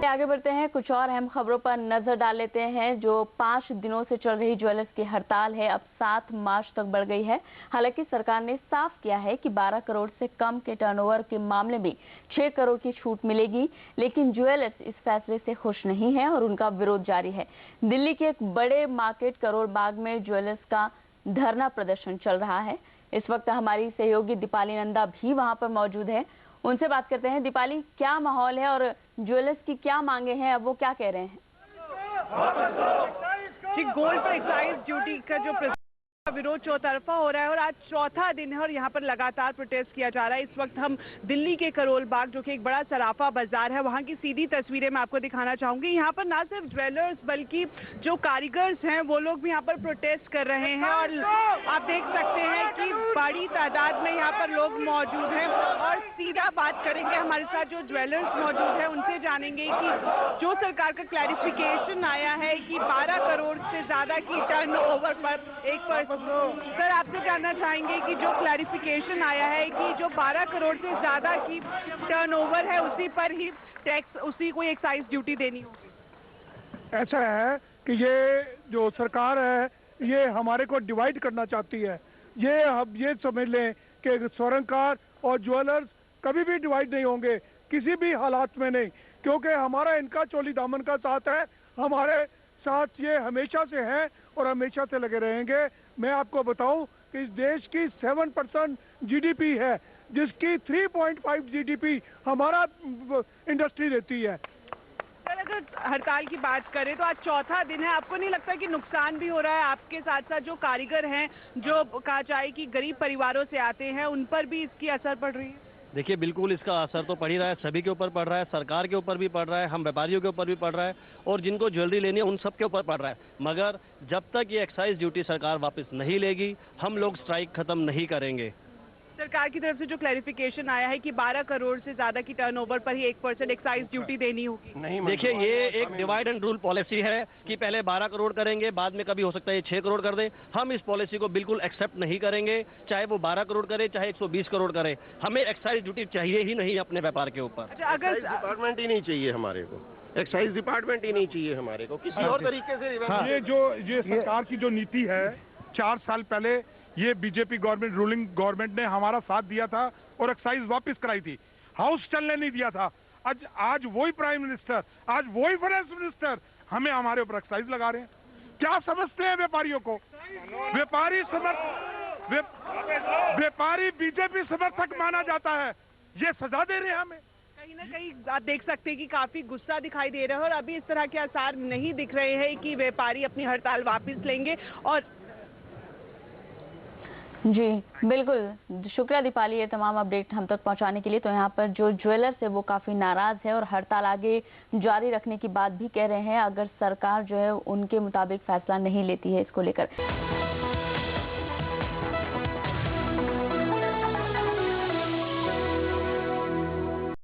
चलिए आगे बढ़ते हैं, कुछ और अहम खबरों पर नजर डाल लेते हैं। जो 5 दिनों से चल रही ज्वेलर्स की हड़ताल है, अब 7 मार्च तक बढ़ गई है। हालांकि सरकार ने साफ किया है कि 12 करोड़ से कम के टर्नओवर के मामले में 6 करोड़ की छूट मिलेगी, लेकिन ज्वेलर्स इस फैसले से खुश नहीं है और उनका विरोध जारी है। दिल्ली के एक बड़े मार्केट करोड़ बाग में ज्वेलर्स का धरना प्रदर्शन चल रहा है। इस वक्त हमारी सहयोगी दीपाली नंदा भी वहां पर मौजूद है, उनसे बात करते हैं। दीपाली, क्या माहौल है और ज्वेलर्स की क्या मांगे हैं, अब वो क्या कह रहे हैं? जी, गोल्ड पर एक्साइज ड्यूटी का जो विरोध चौतरफा हो रहा है और आज चौथा दिन है और यहाँ पर लगातार प्रोटेस्ट किया जा रहा है। इस वक्त हम दिल्ली के करोल बाग, जो कि एक बड़ा सराफा बाजार है, वहाँ की सीधी तस्वीरें मैं आपको दिखाना चाहूंगी। यहाँ पर ना सिर्फ ज्वेलर्स बल्कि जो कारीगर्स हैं वो लोग भी यहाँ पर प्रोटेस्ट कर रहे हैं और आप देख सकते हैं कि बड़ी तादाद में यहाँ पर लोग मौजूद हैं। और सीधा बात करेंगे, हमारे साथ जो ज्वेलर्स मौजूद है उनसे जानेंगे कि जो सरकार का क्लैरिफिकेशन आया है कि 12 करोड़ से ज्यादा की टर्नओवर पर सर, आपसे जानना चाहेंगे कि जो क्लैरिफिकेशन आया है कि जो 12 करोड़ से ज्यादा की टर्नओवर है उसी पर ही टैक्स, उसी को एक्साइज ड्यूटी देनी होगी। ऐसा है कि ये जो सरकार है ये हमारे को डिवाइड करना चाहती है। ये समझ लें कि स्वर्णकार और ज्वेलर्स कभी भी डिवाइड नहीं होंगे, किसी भी हालात में नहीं, क्योंकि हमारा इनका चोली दामन का साथ है, हमारे साथ ये हमेशा से है और हमेशा से लगे रहेंगे। मैं आपको बताऊं कि इस देश की 7% जीडीपी है, जिसकी 3.5 जीडीपी हमारा इंडस्ट्री देती है। सर, अगर हड़ताल की बात करें तो आज चौथा दिन है, आपको नहीं लगता कि नुकसान भी हो रहा है? आपके साथ साथ जो कारीगर हैं, जो कहा जाए कि गरीब परिवारों से आते हैं, उन पर भी इसकी असर पड़ रही है? देखिए, बिल्कुल इसका असर तो पड़ ही रहा है, सभी के ऊपर पड़ रहा है, सरकार के ऊपर भी पड़ रहा है, हम व्यापारियों के ऊपर भी पड़ रहा है और जिनको ज्वेलरी लेनी है उन सब के ऊपर पड़ रहा है। मगर जब तक ये एक्साइज ड्यूटी सरकार वापस नहीं लेगी, हम लोग स्ट्राइक खत्म नहीं करेंगे। सरकार की तरफ से जो क्लैरिफिकेशन आया है कि 12 करोड़ से ज्यादा की टर्नओवर पर ही 1% एक्साइज ड्यूटी देनी होगी। नहीं, देखिए, ये एक डिवाइड एंड रूल पॉलिसी है कि पहले 12 करोड़ करेंगे, बाद में कभी हो सकता है ये 6 करोड़ कर दे। हम इस पॉलिसी को बिल्कुल एक्सेप्ट नहीं करेंगे, चाहे वो 12 करोड़ करे, चाहे 120 करोड़ करे। हमें एक्साइज ड्यूटी चाहिए ही नहीं अपने व्यापार के ऊपर। अच्छा, अगर डिपार्टमेंट ही नहीं चाहिए हमारे को, एक्साइज डिपार्टमेंट ही नहीं चाहिए हमारे को, किसी और तरीके से। ये सरकार की जो नीति है, 4 साल पहले ये बीजेपी गवर्नमेंट, रूलिंग गवर्नमेंट ने हमारा साथ दिया था और एक्साइज वापस कराई थी, हाउस चलने नहीं दिया था। आज वही प्राइम मिनिस्टर, आज वही फाइनेंस मिनिस्टर हमें हमारे ऊपर एक्साइज लगा रहे हैं। क्या समझते हैं व्यापारियों को? व्यापारी बीजेपी समर्थक माना जाता है, ये सजा दे रहे हैं हमें। कहीं ना कहीं आप देख सकते हैं कि काफी गुस्सा दिखाई दे रहा है और अभी इस तरह के आसार नहीं दिख रहे हैं कि व्यापारी अपनी हड़ताल वापस लेंगे। और जी बिल्कुल, शुक्रिया दीपाली ये तमाम अपडेट हम तक पहुंचाने के लिए। तो यहाँ पर जो ज्वेलर्स है वो काफी नाराज है और हड़ताल आगे जारी रखने की बात भी कह रहे हैं, अगर सरकार जो है उनके मुताबिक फैसला नहीं लेती है इसको लेकर।